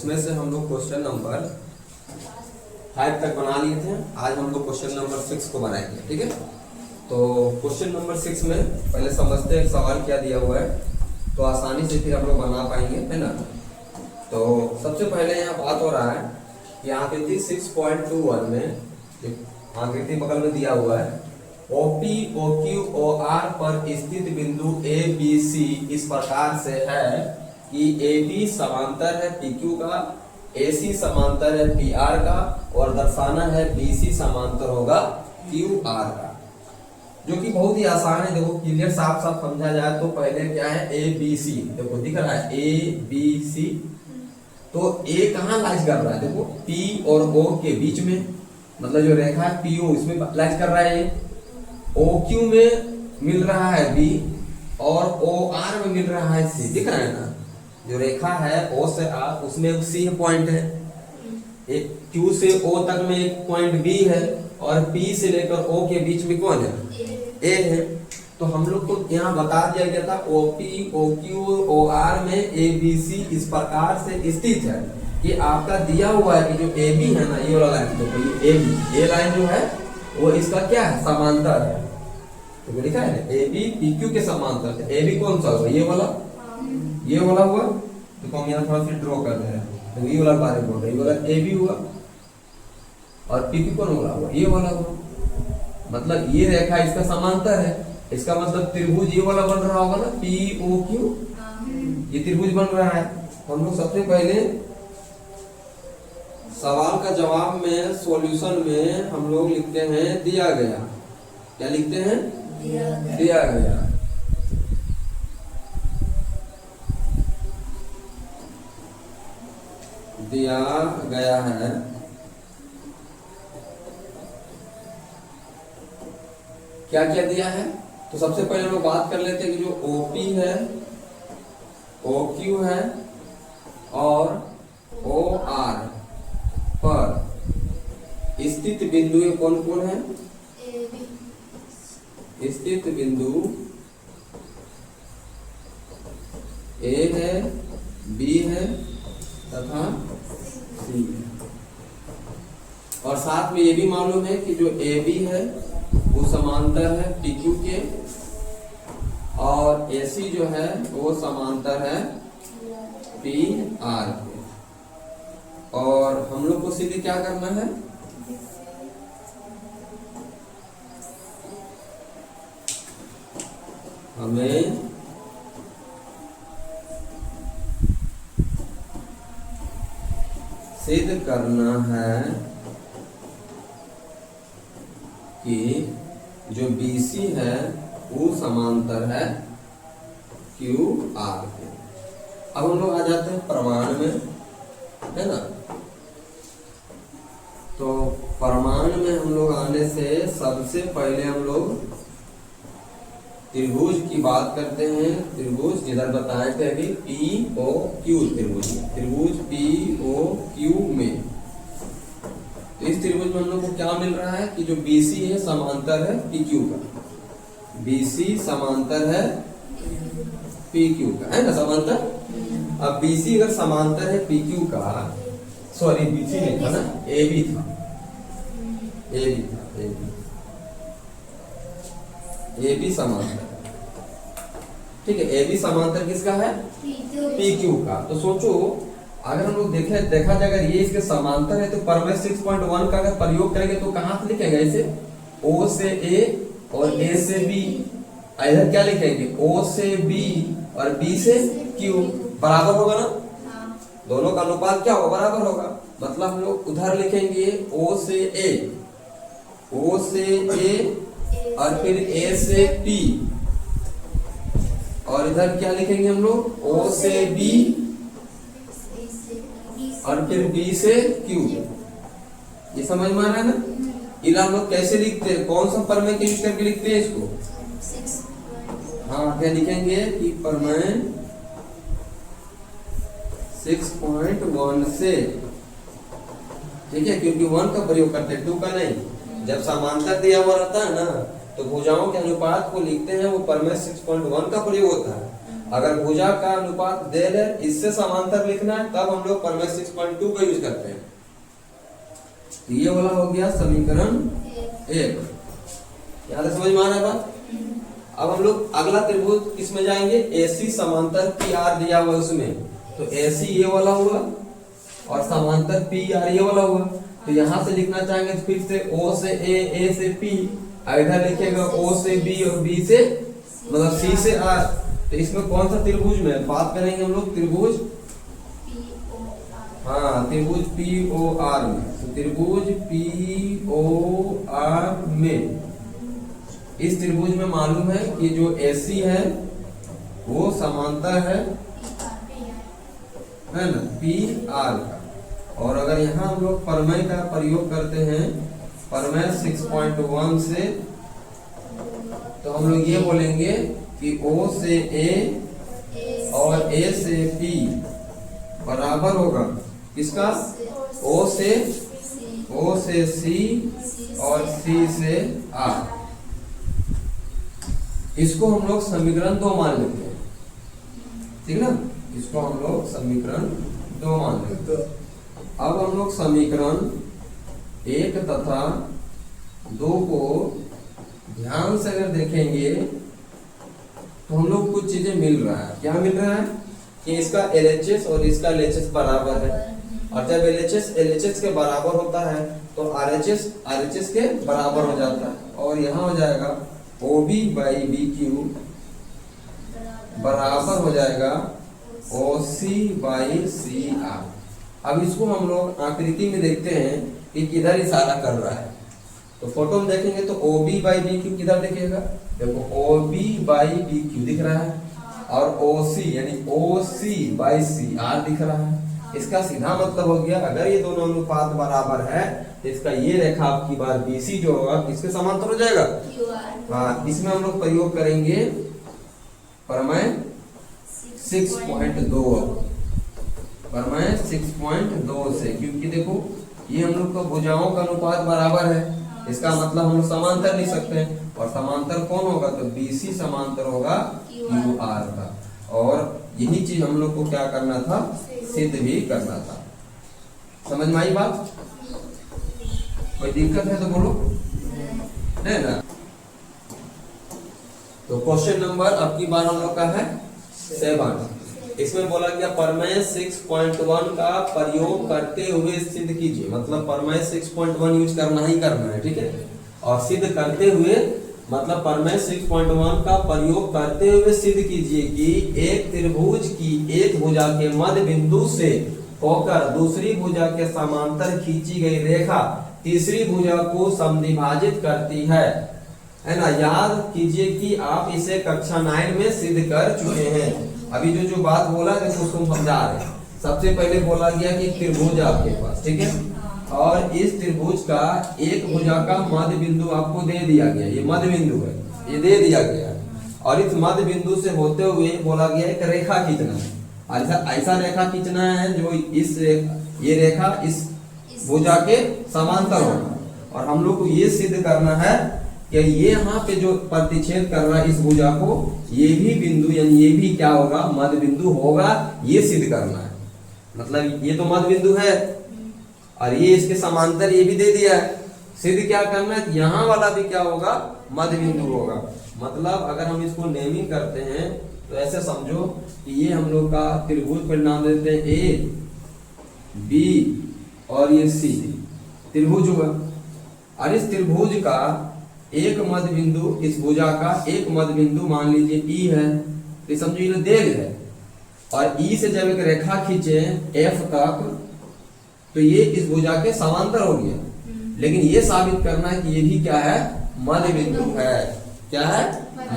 इसमें से हम लोग क्वेश्चन नंबर 5 तक बना लिए थे। आज हम लोग क्वेश्चन नंबर 6 को बनाएंगे, ठीक है। तो क्वेश्चन नंबर 6 में पहले समझते हैं सवाल क्या दिया हुआ है, तो आसानी से फिर हम लोग बना पाएंगे, है ना। तो सबसे पहले यहाँ बात हो रहा है कि आकृति 6.21 में आकृति बगल में दिया हुआ है OP, OQ, OR पर स्थित बिंदु ABC इस प्रकार से है कि AB समांतर है PQ का, AC समांतर है PR का और दर्शाना है BC समांतर होगा QR का, जो कि बहुत ही आसान है। देखो क्लियर साफ साफ समझा जाए तो पहले क्या है ABC, देखो दिख रहा है ABC, तो A कहाँ लाइज कर रहा है, देखो P और O के बीच में, मतलब जो रेखा है PO इसमें लाइज कर रहा है, OQ में मिल रहा है B और OR में मिल रहा है C, दिख रहा है ना। जो रेखा है O से R उसमें C पॉइंट है, एक Q से O तक में एक पॉइंट B है और P से लेकर O के बीच में कौन है, A है। तो हम लोग को यहाँ बता दिया गया था OP, OQ, OR में ABC इस प्रकार से स्थित है कि आपका दिया हुआ है कि जो AB है ना, ये वाला लाइन, देखो ये लाइन जो है वो इसका क्या है, समांतर है। तो लिखा है ना AB PQ के समांतर है। AB कौन सा हुआ, ये वाला हुआ। तो हम यहाँ थोड़ा सा ड्रॉ कर दे रहे हैं, तो ये वाला बारे बोल रहे, ये वाला AB हुआ और PQ कौन हुआ, ये वाला हुआ। मतलब ये रेखा इसका समांतर है, इसका मतलब त्रिभुज ये वाला बन रहा होगा ना, POQ, ये त्रिभुज बन रहा है। हम लोग सबसे पहले सवाल का जवाब में सॉल्यूशन में हम लोग लिखते हैं दिया गया, क्या लिखते हैं, दिया गया। दिया गया है क्या क्या दिया है। तो सबसे पहले हम लोग बात कर लेते हैं कि जो OP है, OQ है और OR पर स्थित बिंदु कौन कौन है, स्थित बिंदु A है, B है तथा C है। और साथ में ये भी मालूम है कि जो AB है वो समांतर है PQ के और AC जो है वो समांतर है PR के। और हम लोग को सीधे क्या करना है, हमें सिद्ध करना है कि जो BC है वो समांतर है QR के। अब हम लोग आ जाते हैं प्रमाण में, है ना। तो प्रमाण में हम लोग आने से सबसे पहले हम लोग त्रिभुज की बात करते हैं। त्रिभुज जिधर बताए थे अभी POQ त्रिभुज POQ में, तो इस त्रिभुज में हम लोग को क्या मिल रहा है कि जो BC है समांतर है PQ का, BC समांतर है PQ का, है ना, समांतर। अब BC अगर समांतर है PQ का, सॉरी BC नहीं था ना, AB था, AB समांतर, ठीक है। AB समांतर किसका है, PQ का। तो सोचो अगर हम लोग देखा जाए अगर ये इसके समांतर है तो परमेय 6.1 का अगर प्रयोग करेंगे तो कहां से लिखेंगे, ऐसे O से A और A से B, इधर क्या लिखेंगे O से B और B से Q, बराबर होगा ना, दोनों का अनुपात क्या होगा, बराबर होगा। मतलब हम लोग उधर लिखेंगे O से A, O से A और फिर A से P, और इधर क्या लिखेंगे हम लोग O से B और फिर B से Q। ये समझ में आ रहा है ना। इला हम लोग कैसे लिखते हैं, कौन सा प्रमेय के यूज करके लिखते हैं इसको, हाँ क्या लिखेंगे कि प्रमेय 6.1 से, ठीक है, क्योंकि 1 का प्रयोग करते हैं 2 का नहीं। जब समांतर दिया हुआ रहता है ना तो भुजाओं के अनुपात को लिखते हैं वो प्रमेय 6.1 का प्रयोग होता है। अगर भुजा का अनुपात देल है, इससे समांतर लिखना है, तब हम लोग प्रमेय 6.2 का यूज करते हैं। ये वाला हो गया समीकरण 1। यहाँ तक समझ में आ रहा है बात? अब हम लोग अगला त्रिभुज किसमें जाएंगे? AC समांतर PR दिया हुआ उसमें, तो AC ये वाला हुआ और समांतर PR ये वाला हुआ। तो यहाँ से लिखना चाहेंगे तो फिर से O से A से P, इधर लिखेगा O से B और B से मतलब C से R। तो इसमें कौन सा त्रिभुज में बात करेंगे हम लोग? त्रिभुज त्रिभुज POR में। तो त्रिभुज POR में, इस त्रिभुज में मालूम है कि जो AC है वो समांतर है ना PR का। और अगर यहाँ हम लोग प्रमेय का प्रयोग करते हैं, प्रमेय 6.1 से, तो हम लोग ये बोलेंगे कि O से A और A से P बराबर होगा किसका? O से C और C से R। इसको हम लोग समीकरण 2 मान लेते हैं, ठीक ना? इसको हम लोग समीकरण 2 मान लेते हैं। अब हम लोग समीकरण 1 तथा 2 को ध्यान से अगर देखेंगे तो हम लोग कुछ चीजें मिल रहा है। क्या मिल रहा है? कि इसका LHS और इसका LHS बराबर है, और जब LHS LHS के बराबर होता है तो RHS RHS के बराबर हो जाता है, और यहाँ हो जाएगा OB by BQ बराबर हो जाएगा OC by CR। अब इसको हम लोग आकृति में देखते हैं कि किधर इशारा कर रहा है। तो फोटो में देखेंगे तो OB by BQ किधर दिखेगा? देखो OB by BQ दिख रहा है, और OC यानी OC by CR दिख रहा है। इसका सीधा मतलब हो गया, अगर ये दोनों अनुपात बराबर है तो इसका ये रेखा आपकी बार BC जो होगा किसके समांतर हो जाएगा? इसमें हम लोग प्रयोग करेंगे प्रमेय 6.2, प्रमेय 6.2 से, क्योंकि देखो ये हम लोग का भुजाओं का अनुपात बराबर है, इसका मतलब हम लोग समांतर लिख सकते हैं। और समांतर कौन होगा? तो BC समांतर होगा QR का। और यही चीज हम लोग को क्या करना था? सिद्ध भी करना था। समझ में आई बात? कोई दिक्कत है तो बोलो, है ना? तो क्वेश्चन नंबर अब की बार हम लोग का है 7। इसमें बोला गया प्रमेय 6.1 का प्रयोग करते हुए सिद्ध कीजिए। मतलब प्रमेय 6.1 यूज करना ही करना है, ठीक है? और सिद्ध करते हुए मतलब प्रमेय 6.1 का प्रयोग करते हुए सिद्ध कीजिए कि एक त्रिभुज की एक भुजा के मध्य बिंदु से होकर दूसरी भुजा के समांतर खींची गई रेखा तीसरी भुजा को समद्विभाजित करती है ना? याद कीजिए कि आप इसे कक्षा 9 में सिद्ध कर चुके हैं। अभी जो बात बोला है उसको हम समझा रहे हैं। सबसे पहले बोला गया कि त्रिभुज आपके पास, ठीक है? और इस त्रिभुज का एक भुजा का मध्य बिंदु आपको दे दिया गया, ये मध्य बिंदु है, ये दे दिया गया। और इस मध्य बिंदु से होते हुए बोला गया एक रेखा खींचना है। ऐसा रेखा खींचना है जो ये रेखा इस भुजा के समांतर हो। और हम लोग को ये सिद्ध करना है कि ये यहाँ पे जो प्रतिच्छेद कर रहा है इस भुजा को, ये भी बिंदु यानी ये भी क्या होगा? मध्य बिंदु होगा। ये सिद्ध करना है। मतलब ये तो मध्य बिंदु है और ये इसके समांतर ये भी दे दिया है। सिद्ध क्या करना है? यहाँ वाला भी क्या होगा? मध्य बिंदु होगा। मतलब अगर हम इसको नेमिंग करते हैं तो ऐसे समझो कि ये हम लोग का त्रिभुज पर नाम देते हैं A, B और ये C त्रिभुज हुआ। और इस त्रिभुज का एक मध्य बिंदु, इस भुजा का एक मध्य बिंदु मान लीजिए E है, तो समझो ये देल है। और E से जब एक रेखा खींचे F तक तो ये इस भुजा के समांतर हो गया। लेकिन ये साबित करना है कि ये भी क्या है? मध्य बिंदु है। क्या है?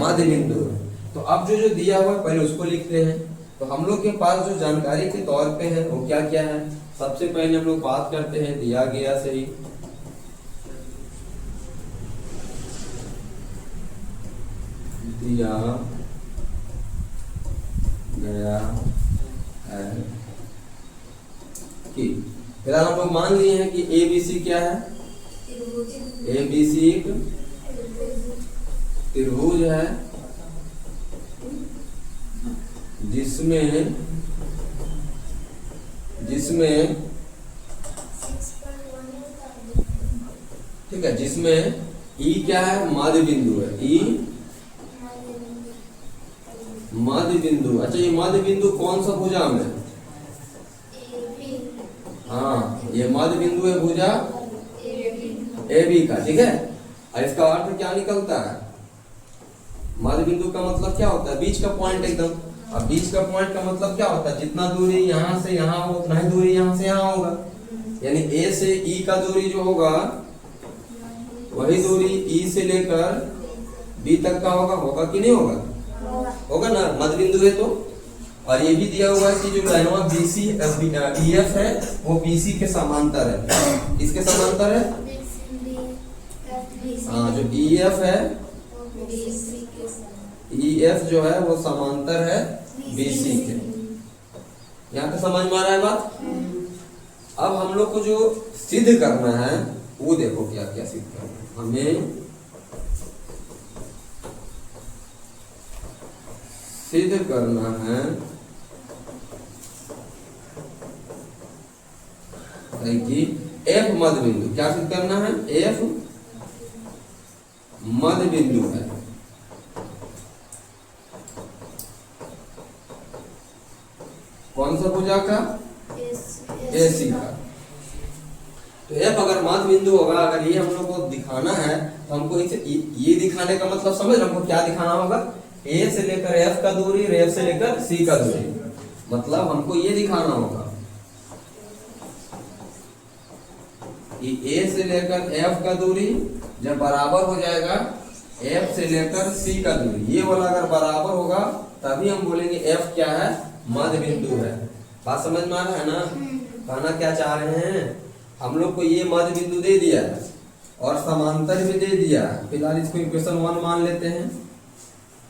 मध्य बिंदु है। तो अब जो दिया हुआ है पहले उसको लिखते हैं। तो हम लोग के पास जो जानकारी के तौर पे है वो क्या क्या है? सबसे पहले हम लोग बात करते हैं दिया गया से ही। दिया गया है कि फिलहाल हम लोग मान लिए हैं कि ABC क्या है? ABC एक त्रिभुज है जिसमें ठीक है, जिसमें ई क्या है, मध्य बिंदु है, ई मध्य बिंदु। अच्छा, ये मध्य बिंदु कौन सा भुजा में? हाँ, ये मध्य बिंदु है भुजा ए बी का, ठीक है। और इसका अर्थ क्या निकलता है? मध्य बिंदु का मतलब क्या होता है? बीच का पॉइंट एकदम। अब बीच का पॉइंट का मतलब क्या होता है? जितना दूरी यहाँ से यहाँ हो उतना ही दूरी यहाँ से यहाँ होगा। यानी ए से ई का दूरी जो होगा वही दूरी ई से लेकर बी तक का होगा कि नहीं होगा? होगा ना, मध्य बिंदु है तो। और ये भी दिया हुआ है कि जो लाइनवा बीसी ईएफ है वो बीसी के समांतर है। किसके समांतर है? हाँ, जो ईएफ है, ईएफ जो है वो समांतर है बीसी के। यहाँ पे समझ में आ रहा है बात? अब हम लोग को जो सिद्ध करना है वो देखो क्या क्या सिद्ध करना है। हमें सिद्ध करना है कि एफ मध्य बिंदु। क्या सिद्ध करना है? एफ मध्य बिंदु है। कौन सा भुजा का? एसी का। तो एफ अगर मध्य बिंदु होगा, अगर ये हम लोग को दिखाना है तो हमको इसे ये दिखाने का मतलब समझ, हमको क्या दिखाना होगा? ए से लेकर एफ का दूरी, एफ से लेकर सी का दूरी। मतलब हमको ये दिखाना होगा कि ए से लेकर एफ का दूरी जब बराबर हो जाएगा एफ से लेकर सी का दूरी, ये वाला अगर बराबर होगा तभी हम बोलेंगे एफ क्या है? मध्य बिंदु है। बात समझ में आ रहा है ना? कहना क्या चाह रहे हैं? हम लोग को ये मध्य बिंदु दे दिया है और समांतर भी दे दिया है। फिलहाल इसको इक्वेशन 1 मान लेते हैं,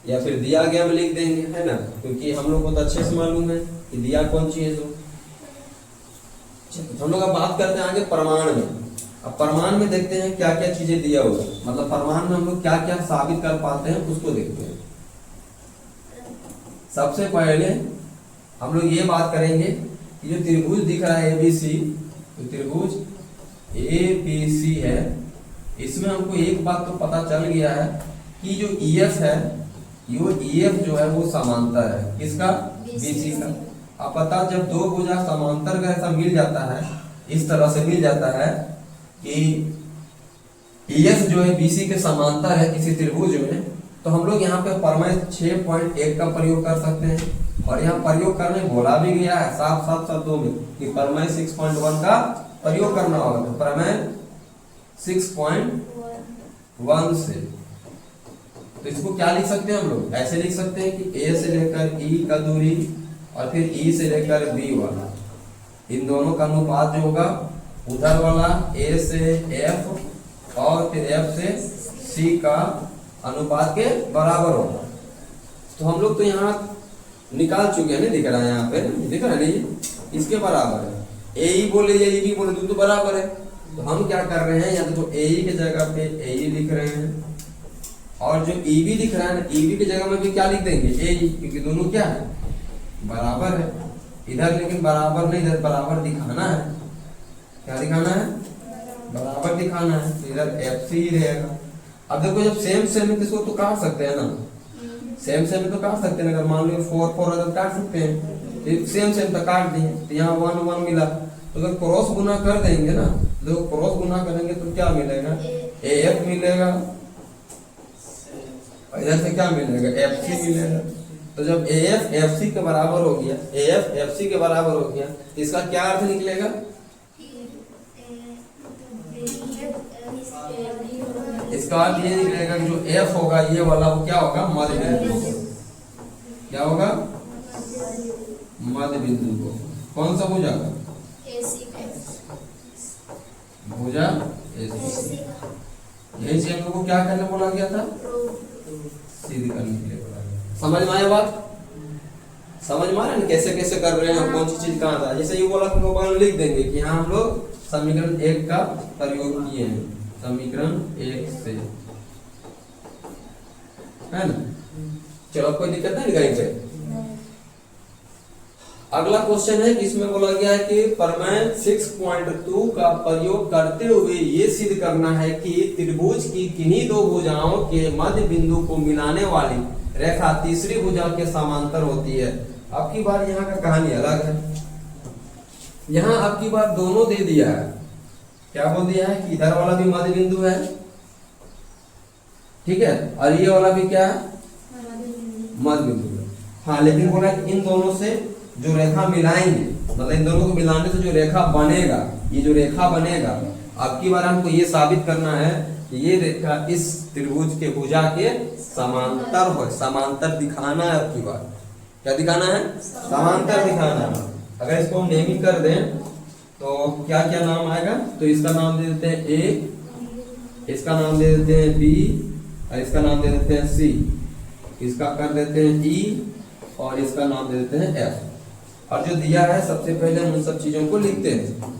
या फिर दिया गया में लिख देंगे, है ना, क्योंकि हम लोग को तो अच्छे से मालूम है कि दिया कौन सी है। तो हम लोग अब बात करते हैं आगे प्रमाण में। अब प्रमाण में देखते हैं क्या क्या चीजें दिया हुआ है, मतलब प्रमाण में हम लोग क्या क्या साबित कर पाते हैं उसको देखते हैं। सबसे पहले हम लोग ये बात करेंगे कि जो त्रिभुज दिख रहा है एबीसी, तो त्रिभुज एबीसी है, इसमें हमको एक बात तो पता चल गया है कि जो ईएफ है, ये ईएफ जो है वो समांतर है। किसका? बीसी का। अब पता, जब दो भुजा समांतर का ऐसा मिल जाता है, इस तरह से मिल जाता है कि ईएफ जो है बीसी के समांतर है किसी त्रिभुज में, तो हम लोग यहाँ पे प्रमेय 6.1 का प्रयोग कर सकते हैं। और यहाँ प्रयोग करने बोला भी गया है साफ साफ शब्दों में कि प्रमेय 6.1 का प्रयोग करना होगा। तो प्रमेय 6.1 से, तो इसको क्या लिख सकते हैं हम लोग? ऐसे लिख सकते हैं कि ए से लेकर ई का दूरी और फिर ई से लेकर बी वाला, इन दोनों का अनुपात जो होगा उधर वाला ए से एफ और फिर एफ से सी का अनुपात के बराबर होगा। तो हम लोग तो यहाँ निकाल चुके हैं, नहीं दिख रहा है यहाँ पे, दिख रहा है नहीं, इसके बराबर है। ए ई बोले या ई बी बोले तो बराबर है। तो हम क्या कर रहे हैं, या तो ए ई के जगह पे ए ई लिख रहे हैं, और जो ई बी दिख रहा है ना, ई बी की जगह में भी क्या लिख देंगे? ए ई, क्योंकि दोनों क्या है? बराबर है। इधर लेकिन बराबर नहीं, इधर बराबर दिखाना है। क्या दिखाना है? बराबर दिखाना है। तो इधर एफ सी ही रहेगा। अब देखो, जब सेम सेम है तो इसको तो काट सकते हैं ना, सेम सेम तो काट सकते हैं। अगर मान लो 4 4 है तो काट सकते हैं, तो सेम सेम तो काट दिए, तो यहाँ 1 1 मिला। तो अगर क्रॉस गुना कर देंगे ना, देखो क्रॉस गुना करेंगे तो क्या मिलेगा? ए एफ मिलेगा, इधर से क्या मिलेगा? एफ सी मिलेगा। तो जब ए एफ एफ सी के बराबर हो गया, ए एफ एफ सी के बराबर हो गया, इसका क्या अर्थ निकलेगा? इसका अर्थ ये निकलेगा कि जो एफ होगा ये वाला वो क्या होगा? मध्य बिंदु को। क्या होगा? मध्य बिंदु को। कौन सा भुजा? भुजा एसी। यही से हम लोग को क्या करने बोला गया था? सिद्ध करने के लिए बोला गया। समझ में आया बात? समझ में आ रहा है कैसे कैसे कर रहे हैं, कौन सी चीज कहाँ था? जैसे ये बोला तो लिख देंगे कि यहाँ हम लोग समीकरण 1 का प्रयोग किए हैं, समीकरण 1 से, है ना। चलो, कोई दिक्कत नहीं कहीं पे। अगला क्वेश्चन है कि इसमें बोला गया है कि प्रमेय 6.2 का प्रयोग करते हुए ये सिद्ध करना है कि त्रिभुज की किन्हीं दो भुजाओं के मध्य बिंदु को मिलाने वाली रेखा तीसरी भुजा के समांतर होती है। अब की बार यहाँ का कहानी अलग है। यहाँ अब की बार दोनों दे दिया है। क्या बोल दिया है कि इधर वाला भी मध्य बिंदु है, ठीक है, और ये वाला भी क्या है, मध्य बिंदु है। हाँ, लेकिन बोला कि इन दोनों से जो रेखा मिलाएंगे, मतलब इन दोनों को मिलाने से जो रेखा बनेगा, ये जो रेखा बनेगा, अब की बार हमको ये साबित करना है कि ये रेखा इस त्रिभुज के भुजा के समांतर हो, समांतर दिखाना है। अब की बार क्या दिखाना है, समांतर दिखाना है। अगर इसको हम नेमिंग कर दें तो क्या क्या नाम आएगा, तो इसका नाम दे देते हैं ए, इसका नाम दे देते हैं बी, और इसका नाम दे देते हैं सी, इसका कर देते हैं ई, और इसका नाम दे देते हैं एफ। और जो दिया है सबसे पहले हम उन सब चीजों को लिखते हैं,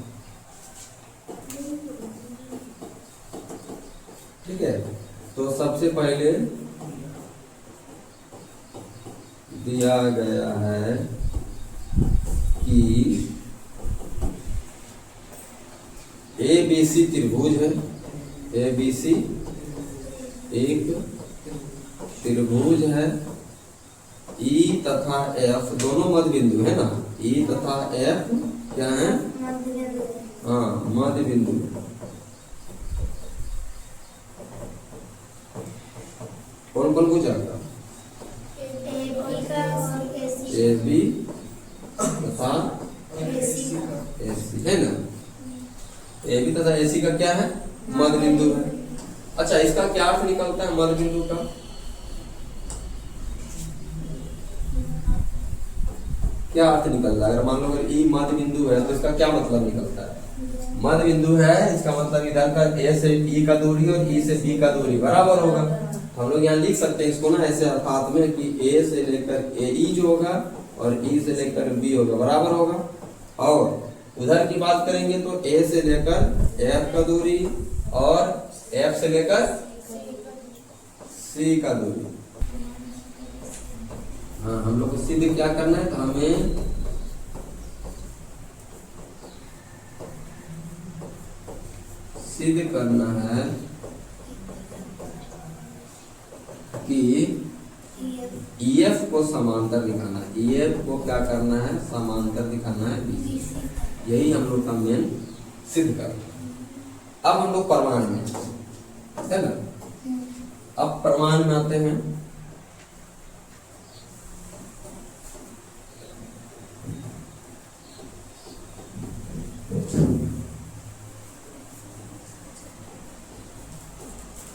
ठीक है। तो सबसे पहले दिया गया है कि ABC त्रिभुज है, ABC एक त्रिभुज है, E तथा F दोनों मध्य बिंदु है ना, E तथा F क्या है, हाँ मध्य बिंदु। कौन कौन पूछा था, AB तथा AC है ना, AB तथा AC का क्या है, मध्य बिंदु है। अच्छा, इसका क्या अर्थ निकलता है मध्य बिंदु का, क्या अर्थ निकलता है। अगर मान लो अगर ई मध्य बिंदु है तो इसका क्या मतलब निकलता है, मध्य बिंदु है इसका मतलब इधर का ए से ई का दूरी और ई से बी का दूरी बराबर होगा। हम लोग यहाँ लिख सकते हैं इसको ना ऐसे अर्थात में कि ए से लेकर ए ई जो होगा और ई से लेकर बी होगा बराबर होगा, और उधर की बात करेंगे तो ए से लेकर एफ का दूरी और एफ से लेकर सी का दूरी। हाँ, हम लोग को सिद्ध क्या करना है, तो हमें सिद्ध करना है कि EF को समांतर दिखाना है, EF को क्या करना है, समांतर दिखाना है BC। यही हम लोग का मेन सिद्ध करना। अब हम लोग प्रमाण में है ना, अब प्रमाण में आते हैं।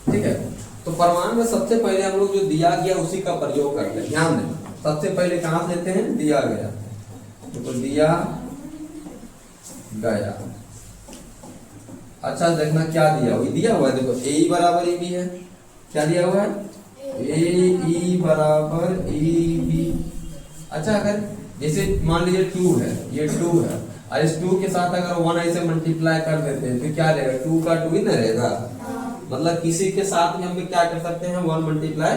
ठीक है, तो प्रमाण में सबसे पहले हम लोग जो दिया गया उसी का प्रयोग करते हैं। ध्यान देना, सबसे पहले कहां लेते हैं, दिया गया, तो दिया गया। अच्छा देखना क्या दिया हुआ, दिया हुआ है देखो ए बराबर ए बी है, क्या दिया हुआ है, ए बराबर ए बी। अच्छा, अगर जैसे मान लीजिए 2 है, ये 2 है, और इस 2 के साथ अगर 1 ऐसे मल्टीप्लाई कर देते हैं तो क्या रहेगा, 2 का 2 ही ना रहेगा। मतलब किसी के साथ में हम क्या कर सकते हैं, 1 मल्टीप्लाई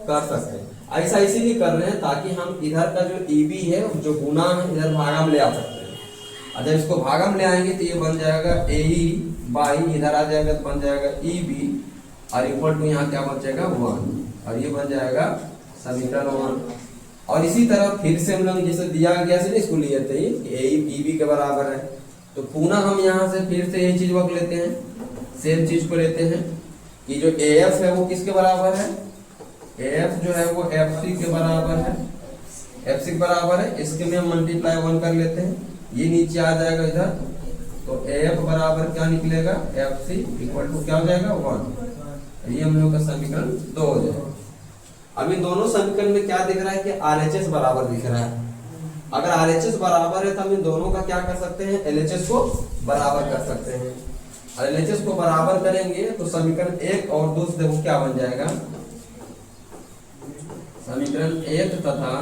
कर सकते हैं। ऐसा इसीलिए कर रहे हैं ताकि हम इधर का जो EB है जो गुना है इधर भागा में ले आ सकते हैं। और जब इसको भागा में ले आएंगे तो ये बन जाएगा AE बाई, इधर आ जाएगा तो बन जाएगा EB, और इक्वल टू यहाँ क्या बचेगा 1, और ये बन जाएगा समीकरण 1। और इसी तरह फिर से हम लोग जैसे दिया गया से इसको लिए थे AE EB के बराबर है, तो पुनः हम यहाँ से फिर से यही चीज वक्त लेते हैं, सेम चीज को लेते हैं कि जो AF है वो किसके बराबर है, AF जो है वो FC के बराबर है, FC के बराबर है, इसके में हम मल्टीप्लाई 1 कर लेते हैं, ये नीचे आ जाएगा इधर, तो AF बराबर क्या निकलेगा, FC इक्वल टू क्या हो जाएगा 1। ये हम लोग का समीकरण 2 हो जाएगा। अब इन दोनों समीकरण में क्या दिख रहा है कि RHS बराबर दिख रहा है। अगर RHS बराबर है तो हम इन दोनों का क्या कर सकते हैं, LHS को बराबर कर सकते हैं। LHS को बराबर करेंगे तो समीकरण 1 और 2 से देखो क्या बन जाएगा, समीकरण 1 तथा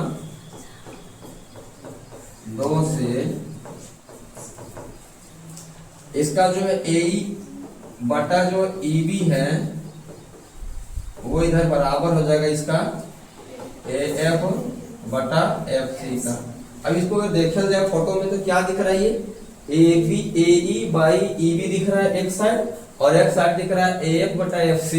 2 से इसका जो है AE बटा जो EB है वो इधर बराबर हो जाएगा इसका AF बटा FC का। अब इसको अगर देखा जाए फोटो में तो क्या दिख रहा है, ये AE बाई EB दिख रहा है एक साइड, और एक साइड दिख रहा है AF बटा FC।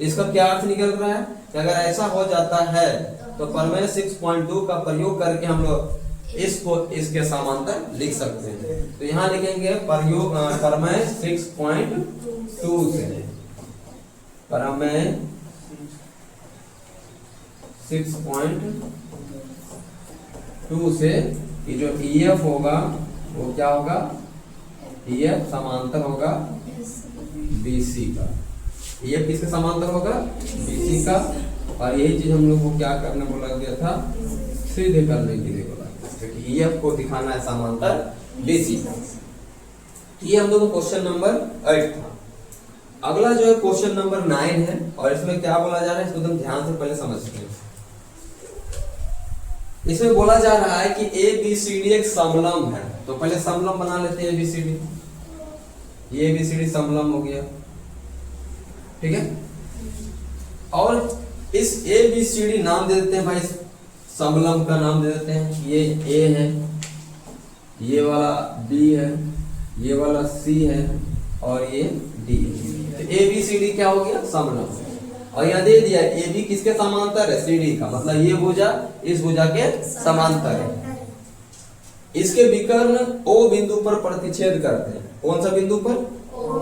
इसका क्या अर्थ निकल रहा है कि अगर ऐसा हो जाता है तो प्रमेय 6.2 का प्रयोग करके हम लोग इसको इसके समांतर लिख सकते हैं। तो यहाँ लिखेंगे प्रमेय 6.2 से, प्रमेय 6.2 से कि जो EF होगा वो क्या होगा, EF समांतर होगा BC का। EF किसके समांतर होगा, BC का। और यही चीज हम लोग को क्या करने बोला गया था, सीधे करने के लिए बोला गया, क्योंकि EF को दिखाना है समांतर BC का। ये हम लोग क्वेश्चन नंबर 8 था। अगला जो है क्वेश्चन नंबर 9 है, और इसमें क्या बोला जा रहा है इसको एकदम ध्यान से पहले समझते हैं। इसमें बोला जा रहा है कि ABCD एक समलंब है। तो पहले समलंब बना लेते हैं ABCD। ये ABCD समलंब हो गया, ठीक है। और इस ABCD नाम दे देते हैं भाई, समलंब का नाम दे देते हैं। ये A है, ये वाला B है, ये वाला C है, और ये D है। तो ABCD क्या हो गया, समलंब। और यहाँ दे दिया AB किसके समांतर है, CD का, मतलब ये भुजा इस भुजा के समांतर है। इसके विकर्ण O बिंदु पर प्रतिच्छेद करते हैं। कौन सा बिंदु पर,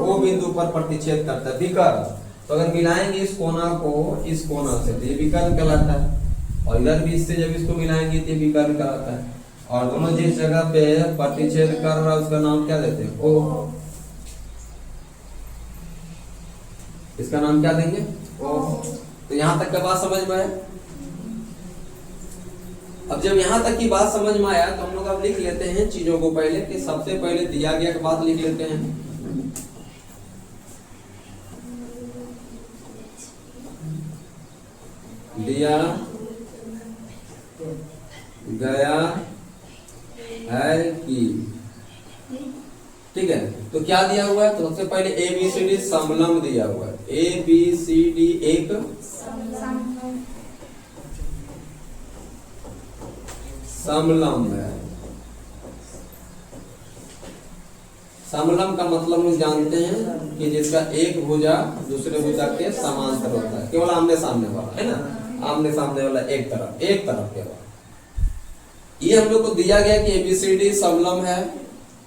O बिंदु पर प्रतिच्छेद करता है विकर्ण। तो अगर मिलाएंगे इस कोना को इस कोना से तो ये विकर्ण कहलाता है, और इधर भी इससे जब इसको मिलाएंगे तो ये विकर्ण कहलाता है। और दोनों जिस जगह पे प्रतिच्छेद कर रहा है उसका नाम क्या देते हैं, O। इसका नाम क्या देंगे, O। तो यहां तक का बात समझ में आया। अब जब यहां तक की बात समझ में आया तो हम लोग अब लिख लेते हैं चीजों को पहले, कि सबसे पहले दिया गया की बात लिख लेते हैं। दिया गया है कि, ठीक है। तो क्या दिया हुआ है, तो सबसे पहले ABCD समलंब दिया हुआ है। ABCD एक समलंब है। समलंब का मतलब हम जानते हैं कि जिसका एक भुजा दूसरे भुजा के समांतर होता है, केवल आमने सामने वाला, है ना, आमने सामने वाला एक तरफ केवल। ये हम लोग को दिया गया कि ABCD समलंब है,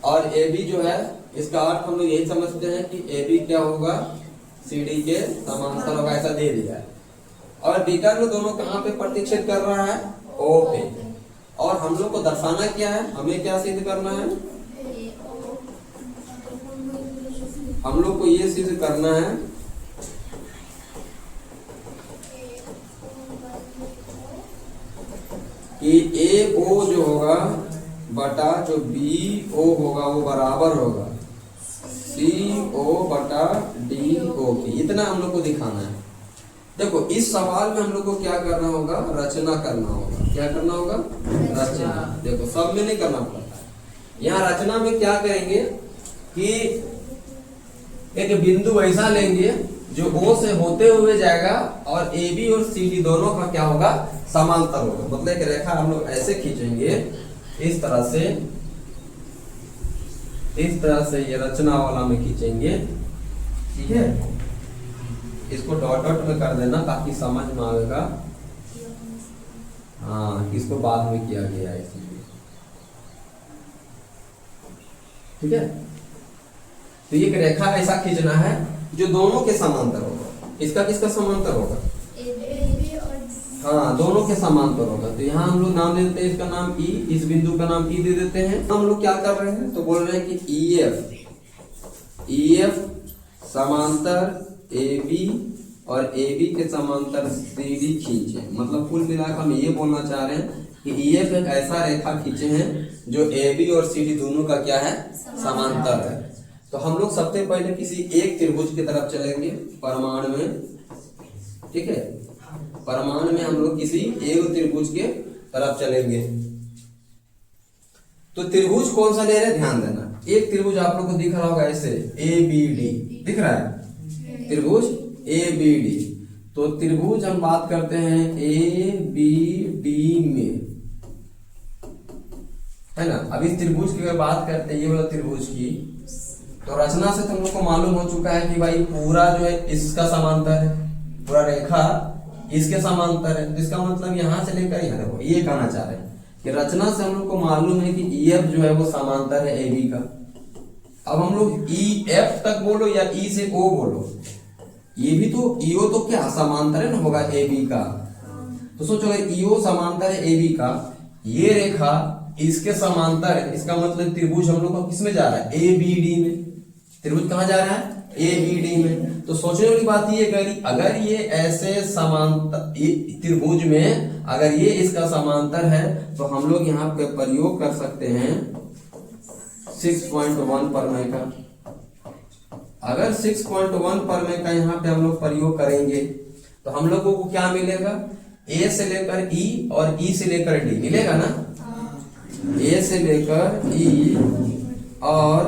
और AB जो है इसका अर्थ हम लोग यही समझते हैं कि AB क्या होगा, CD के समांतर होगा, ऐसा दे दिया है। और विकर्ण दोनों कहाँ पे प्रतिच्छेद कर रहा है, O पे। और हम लोग को दर्शाना क्या है, हमें क्या सिद्ध करना है, हम लोग को ये सिद्ध करना है कि AO जो होगा बटा जो BO होगा वो बराबर होगा CO बटा DO की। इतना हम लोग को दिखाना है। देखो इस सवाल में हम लोग को क्या करना होगा, रचना करना होगा। क्या करना होगा, रचना। देखो सब में नहीं करना पड़ता है। यहाँ रचना में क्या करेंगे कि एक बिंदु ऐसा लेंगे जो O से होते हुए जाएगा, और AB और CD दोनों का क्या होगा, समांतर होगा। मतलब एक रेखा हम लोग ऐसे खींचेंगे इस तरह से ये रचना वाला में खींचेंगे, ठीक है। इसको डॉट डॉट में कर देना ताकि समझ में आएगा, हाँ, इसको बाद में किया गया है इसलिए, ठीक है। तो ये रेखा ऐसा खींचना है जो दोनों के समांतर होगा। इसका किसका समांतर होगा, हाँ, दोनों के समांतर होगा। तो यहाँ हम लोग नाम दे देते हैं, इसका नाम E, इस बिंदु का नाम E दे देते हैं। हम लोग क्या कर रहे हैं, तो बोल रहे हैं कि EF समांतर AB और AB के समांतर CD खींचे। मतलब कुल मिलाकर हम ये बोलना चाह रहे हैं कि EF एक ऐसा रेखा खींचे हैं जो AB और CD दोनों का क्या है, समांतर है। तो हम लोग सबसे पहले किसी एक त्रिभुज की तरफ चलेंगे, परमाणु में, ठीक है। परमाणु में हम लोग किसी एक त्रिभुज के तरफ चलेंगे। तो त्रिभुज कौन सा ले रहे हैं, ध्यान देना। एक त्रिभुज आप लोग को दिख रहा होगा ऐसे, ABD दिख रहा है, त्रिभुज ABD। तो त्रिभुज हम बात करते हैं ABD में, है ना। अब इस त्रिभुज की अगर बात करते हैं, ये वाला त्रिभुज की, तो रचना से तुम लोग को मालूम हो चुका है कि भाई पूरा जो है इसका समांतर है, पूरा रेखा इसके समांतर है। तो इसका मतलब यहाँ से लेकर यहाँ देखो, ये कहना चाह रहे हैं कि रचना से हम लोग को मालूम है कि EF जो है वो समांतर है AB का। अब हम लोग EF तक बोलो या E से O बोलो, ये भी तो EO तो क्या समांतर है ना होगा AB का। तो सोचो अगर EO समांतर है AB का, ये रेखा इसके समांतर है, इसका मतलब त्रिभुज हम लोग का किस में जा रहा है, ABD में। त्रिभुज कहाँ जा रहा है, ABD में। तो सोचने वाली बात ये करी, अगर ये ऐसे समांतर त्रिभुज में अगर ये इसका समांतर है तो हम लोग यहाँ पे प्रयोग कर सकते हैं 6.1 प्रमेय का। अगर 6.1 प्रमेय का यहाँ पे हम लोग प्रयोग करेंगे तो हम लोगों को क्या मिलेगा, A से लेकर E और E से लेकर D मिलेगा ना। A से लेकर E और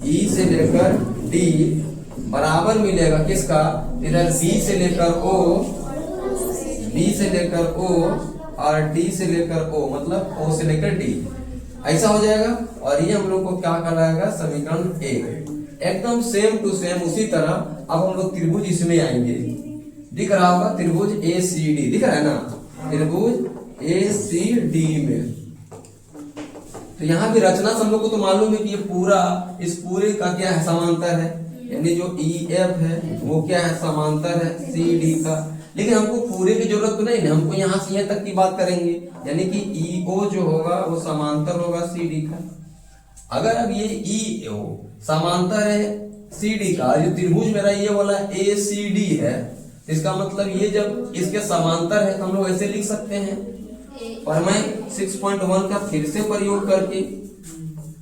E से लेकर D बराबर मिलेगा किसका, इधर B से लेकर O, B से लेकर O और D से लेकर O, मतलब O से लेकर D, ऐसा हो जाएगा। और ये हम लोग को क्या कहलाएगा, समीकरण 1। एकदम सेम टू सेम उसी तरह अब हम लोग त्रिभुज इसमें आएंगे, दिख रहा होगा त्रिभुज ACD, दिख रहा है ना, त्रिभुज ACD में। तो यहाँ भी रचना से हम लोग को तो मालूम है कि ये पूरा इस पूरे का क्या है, समांतर है, यानी जो EF है वो क्या है, समांतर है CD का। लेकिन हमको पूरे की जरूरत तो नहीं है, हमको यहाँ से यहाँ तक की बात करेंगे, यानी कि EO जो होगा वो समांतर होगा CD का। अगर अब ये EO समांतर है CD का, जो त्रिभुज मेरा ये वाला ACD है, इसका मतलब ये जब इसके समांतर है तो हम लोग ऐसे लिख सकते हैं, पर मैं 6.1 का फिर से प्रयोग करके,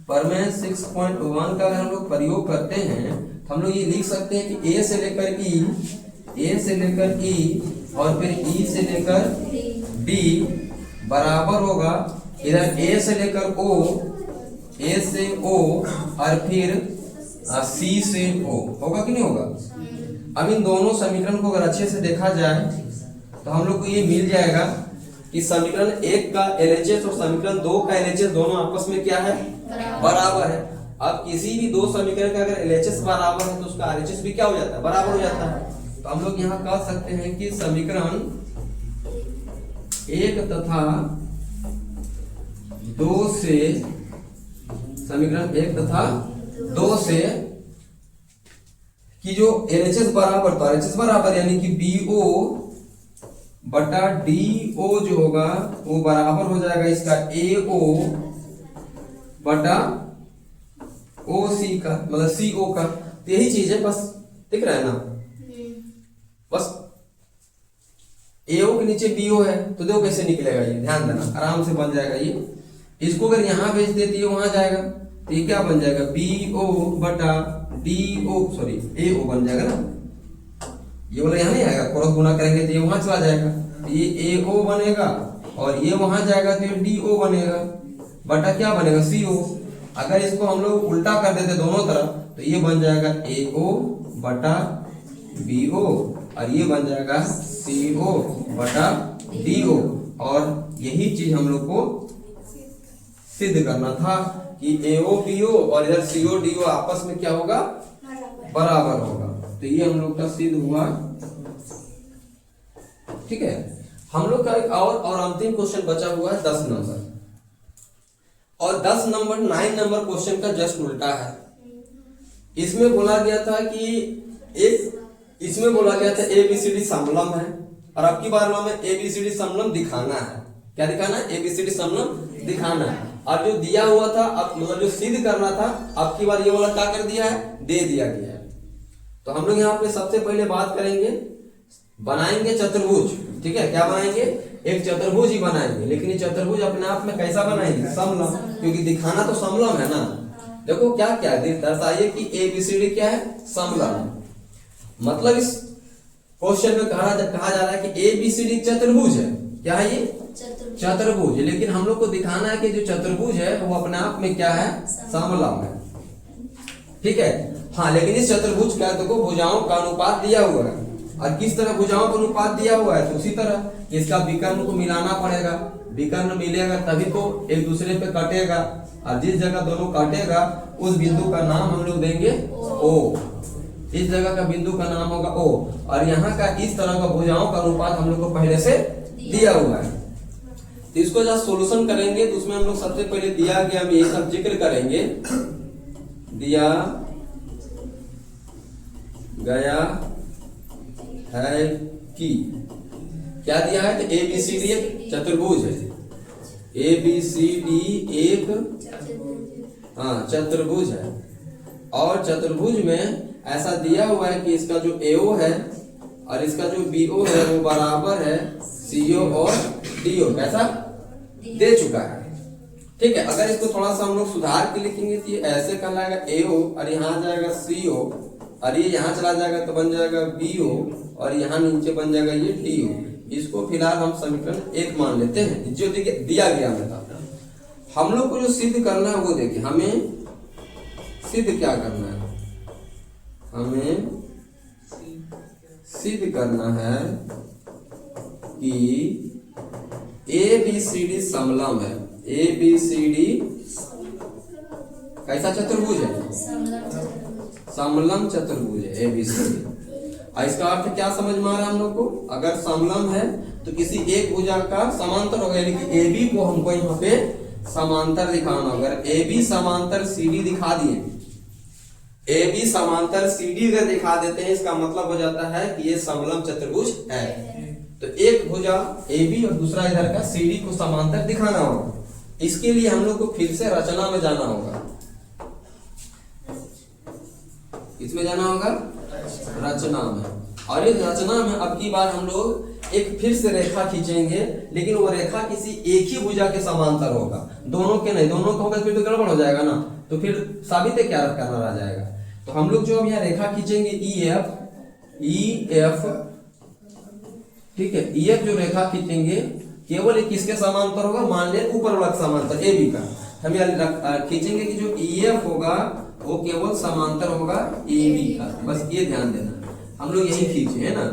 पर मैं 6.1 का अगर हम लोग प्रयोग करते हैं तो हम लोग ये लिख सकते हैं कि A से लेकर E, A से लेकर E और फिर E से लेकर D बराबर होगा इधर A से लेकर O, A से O और फिर C से O, होगा कि नहीं होगा। अब इन दोनों समीकरण को अगर अच्छे से देखा जाए तो हम लोग को ये मिल जाएगा कि समीकरण 1 का LHS और समीकरण 2 का LHS दोनों आपस में क्या है, बराबर है। अब किसी भी दो समीकरण का अगर LHS बराबर है तो उसका RHS भी क्या हो जाता है, बराबर हो जाता है। तो हम लोग यहाँ कह सकते हैं कि समीकरण 1 तथा 2 से, समीकरण 1 तथा 2 से कि जो LHS बराबर, तो RHS बराबर यानी कि BO बटा DO जो होगा वो बराबर हो जाएगा इसका AO बटा OC का, मतलब CO का। तो यही चीज है, बस दिख रहा है ना, बस AO के नीचे BO है तो देखो कैसे निकलेगा, ये ध्यान देना, आराम से बन जाएगा ये। इसको अगर यहाँ भेज देती है वहां जाएगा तो ये क्या बन जाएगा, BO बटा DO, सॉरी AO बन जाएगा ना, ये वाला यहाँ नहीं आएगा, क्रॉस गुना करेंगे तो ये वहां चला जाएगा, तो ये AO बनेगा और ये वहां जाएगा तो ये DO बनेगा बटा क्या बनेगा, CO। अगर इसको हम लोग उल्टा कर देते दोनों तरफ तो ये बन जाएगा AO बटा BO और ये बन जाएगा CO बटा DO। और यही चीज हम लोग को सिद्ध करना था कि AO BO और इधर CO DO आपस में क्या होगा, बराबर होगा। तो ये हम लोग का सिद्ध हुआ, ठीक है। हम लोग का एक और अंतिम क्वेश्चन बचा हुआ है 10 नंबर, और 10 नंबर 9 नंबर क्वेश्चन का जस्ट उल्टा है। इसमें बोला गया था कि इसमें बोला गया था ABCD समलम है, और अब की बार में ABCD समलम दिखाना है। क्या दिखाना है, ABCD समलम दिखाना है। और जो दिया हुआ था, अब मतलब जो सिद्ध करना था, अब की बार ये वाला क्या कर दिया है, दे दिया गया है। तो हम लोग यहाँ पे सबसे पहले बात करेंगे, बनाएंगे चतुर्भुज, ठीक है। क्या बनाएंगे, एक चतुर्भुज ही बनाएंगे, लेकिन ये चतुर्भुज अपने आप में कैसा बनाएंगे, समलम, क्योंकि दिखाना तो समलम है ना। देखो क्या क्या दर्शाइए कि ABCD क्या है, समलम। मतलब इस क्वेश्चन में कहा जा रहा है कि ABCD चतुर्भुज है, क्या है ये, चतुर्भुज। लेकिन हम लोग को दिखाना है कि जो चतुर्भुज है वो अपने आप में क्या है, समलम है, ठीक है। हाँ, लेकिन इस चतुर्भुज का देखो भुजाओं का अनुपात दिया हुआ है, और किस तरह भुजाओं का अनुपात दिया हुआ है, तो उसी तरह इसका विकर्ण को मिलाना पड़ेगा, विकर्ण मिलेगा तभी तो एक दूसरे पे कटेगा, और जिस जगह दोनों काटेगा उस बिंदु का नाम हम लोग देंगे O। इस जगह का बिंदु का नाम होगा O, और यहाँ का इस तरह का भुजाओं का अनुपात हम लोग को पहले से दिया हुआ है। तो इसको जब सोल्यूशन करेंगे तो उसमें हम लोग सबसे पहले दिया गया हम ये सब जिक्र करेंगे। दिया गया है कि क्या दिया है, तो ABCD एक चतुर्भुज है, ABCD एक चतुर्भुज है, और चतुर्भुज में ऐसा दिया हुआ है कि इसका जो AO है और इसका जो BO है वो बराबर है CO और DO। कैसा दे चुका है, ठीक है। अगर इसको थोड़ा सा हम लोग सुधार के लिखेंगे तो ये ऐसे कहलाएगा AO, और यहाँ आ जाएगा CO, और ये यहाँ चला जाएगा तो बन जाएगा BO, और यहाँ नीचे बन जाएगा ये DO। इसको फिलहाल हम समीकरण 1 मान लेते हैं जो दिया गया हमें था। हम लोग को जो सिद्ध करना है वो देखिए, हमें सिद्ध क्या करना है, हमें सिद्ध करना है कि ABCD समलम है। ABCD कैसा चतुर्भुज है, समलम चतुर्भुज है ABCD। इसका अर्थ क्या समझ में आ रहा है हम लोग को, अगर समलम है तो किसी एक भुजा का समांतर होगा, यानी कि AB को हमको यहाँ पे समांतर दिखाना होगा। अगर AB समांतर CD दिखा दिए, AB समांतर CD अगर दिखा देते हैं, इसका मतलब हो जाता है कि ये समलम चतुर्भुज है। तो एक भुजा AB और दूसरा इधर का CD को समांतर दिखाना होगा। इसके लिए हम लोग को फिर से रचना में जाना होगा। इसमें जाना होगा रचना में, और इस रचना में अब की बार हम लोग एक फिर से रेखा खींचेंगे, लेकिन वो रेखा किसी एक ही भुजा के समांतर होगा, दोनों के नहीं। दोनों का होगा फिर तो गड़बड़ हो जाएगा ना, तो फिर साबित क्या करना रह जाएगा। तो हम लोग जो अब यहाँ रेखा खींचेंगे EF, ठीक है। EF जो रेखा खींचेंगे केवल एक किसके समांतर होगा, मान लें ऊपर वाला समांतर AB का। हम यहाँ खींचेंगे कि जो EF होगा वो केवल समांतर होगा AB का, बस ये ध्यान देना। हम लोग यही खींचे है ना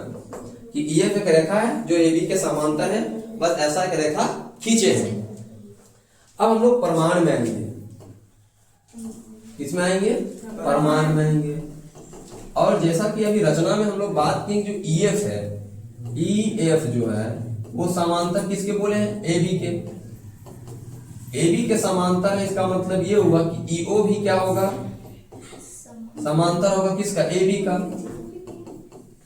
कि EF एक रेखा है जो AB के समांतर है, बस ऐसा एक रेखा खींचे हैं। अब हम लोग प्रमाण में आएंगे, किसमें आएंगे, प्रमाण में आएंगे। और जैसा कि अभी रचना में हम लोग बात की, जो EF है, EF जो है वो समांतर किसके बोले हैं, AB के। AB के समांतर है, इसका मतलब ये हुआ कि EO भी क्या होगा, समांतर होगा किसका, AB का।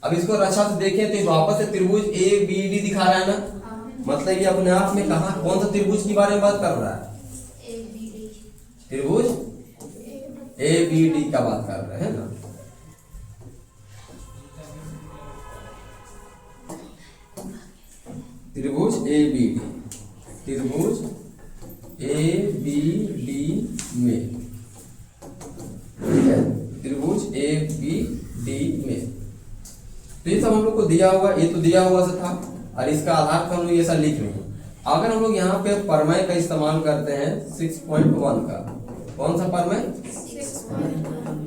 अब इसको रचा से देखें तो वापस से त्रिभुज ABD दिखा रहा है ना, मतलब ये अपने आप में कहा कौन सा त्रिभुज के बारे में बात कर रहा है, त्रिभुज ABD का बात कर रहे हैं ना। त्रिभुज ABD, त्रिभुज ABD में, ठीक है, त्रिभुज ABD में। तो ये सब हम लोग को दिया हुआ, ये तो दिया हुआ था, और इसका आधार पर हम लोग ये सब लिख रहे हैं। अगर हम लोग यहाँ पे प्रमेय का इस्तेमाल करते हैं 6.1 का, कौन सा प्रमेय,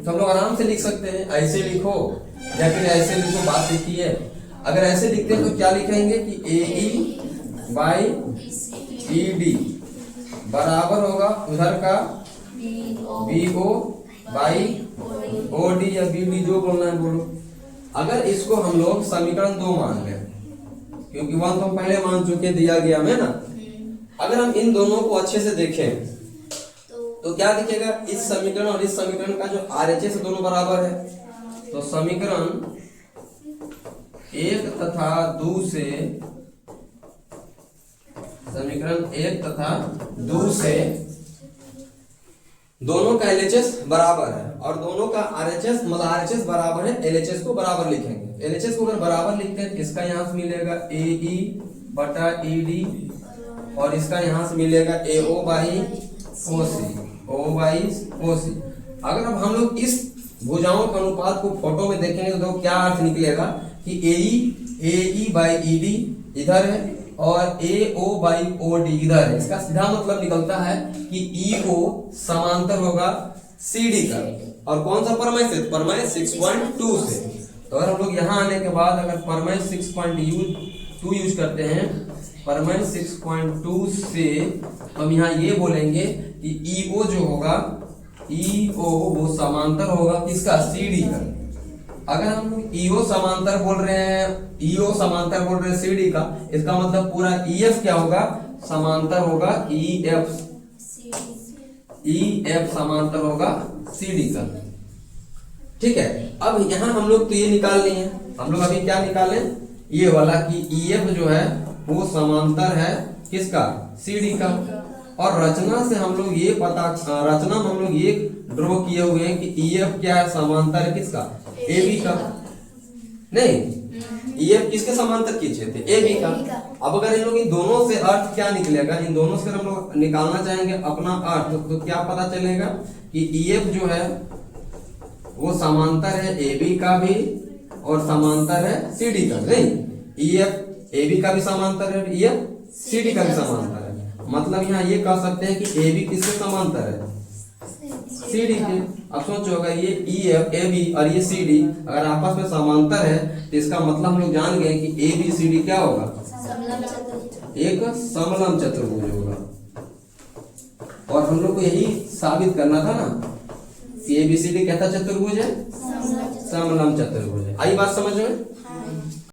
तो हम लोग आराम से लिख सकते हैं। ऐसे लिखो या फिर ऐसे लिखो, बात लिखी है। अगर ऐसे लिखते हैं तो क्या लिखेंगे कि AE बाई ED बराबर होगा उधर का BO बाई OD या BD, जो बोलना है बोलो। अगर इसको हम लोग समीकरण 2 मान लें, क्योंकि 1 तो हम पहले मान चुके, दिया गया हमें ना। अगर हम इन दोनों को अच्छे से देखें तो क्या दिखेगा, इस समीकरण और इस समीकरण का जो RHS दोनों बराबर है। तो समीकरण 1 तथा 2 से, समीकरण 1 तथा 2 से दोनों का LHS बराबर है, और दोनों का RHS मतलब RHS बराबर है, LHS को बराबर लिखेंगे। LHS को अगर बराबर लिखते हैं, इसका यहाँ से मिलेगा AE बटा ED, और इसका यहाँ से मिलेगा AO बाई OC। अगर अब हम लोग इस भुजाओं के अनुपात को फोटो में देखेंगे तो क्या अर्थ निकलेगा कि AE बाई ED इधर है और AO बाई OD इधर है। इसका सीधा मतलब निकलता है कि EO समांतर होगा CD का, और कौन सा प्रमेय से, प्रमेय 6.2 से। तो अगर हम लोग यहाँ आने के बाद अगर प्रमेय 6.2 यूज करते हैं प्रमेय 6.2 से हम यहाँ ये बोलेंगे कि ईओ जो होगा, ईओ वो समांतर होगा किसका, सीडी का। अगर हम लोग ईओ समांतर बोल रहे हैं, ईओ समांतर बोल रहे हैं सीडी का, इसका मतलब पूरा ईएफ क्या होगा, समांतर होगा ईएफ, ईएफ समांतर होगा सीडी का। ठीक है, अब यहाँ हम लोग तो ये निकाल लिए हैं, हम लोग अभी क्या निकाले, ये वाला कि ईएफ जो है वो समांतर है किसका, सीडी का। और रचना से हम लोग ये पता, रचना में हम लोग ये ड्रॉ किए हुए हैं कि ईएफ क्या है, समांतर है किसका, एबी का। नहीं, ईएफ किसके समांतर खींचे थे, एबी का। अब अगर इन लोग इन दोनों से अर्थ क्या निकलेगा, इन दोनों से हम लोग निकालना चाहेंगे अपना अर्थ, तो क्या पता चलेगा कि ईएफ जो है वो समांतर है एबी का भी और समांतर है सीडी का। नहीं, ईएफ एबी का भी समांतर है, ईएफ सीडी का भी समांतर है। मतलब यहाँ ये कह सकते हैं कि एबी किसके समांतर है, सीडी के। अब सोचो अगर ये ईएफ एबी और ये सीडी अगर आपस में समांतर है तो इसका मतलब हम लोग जान गए कि एबी सीडी क्या होगा, एक समलंब चतुर्भुज होगा। और हम लोग को यही साबित करना था ना कि एबीसीडी कैसा चतुर्भुज है, समलंब चतुर्भुज है। आई बात समझ में।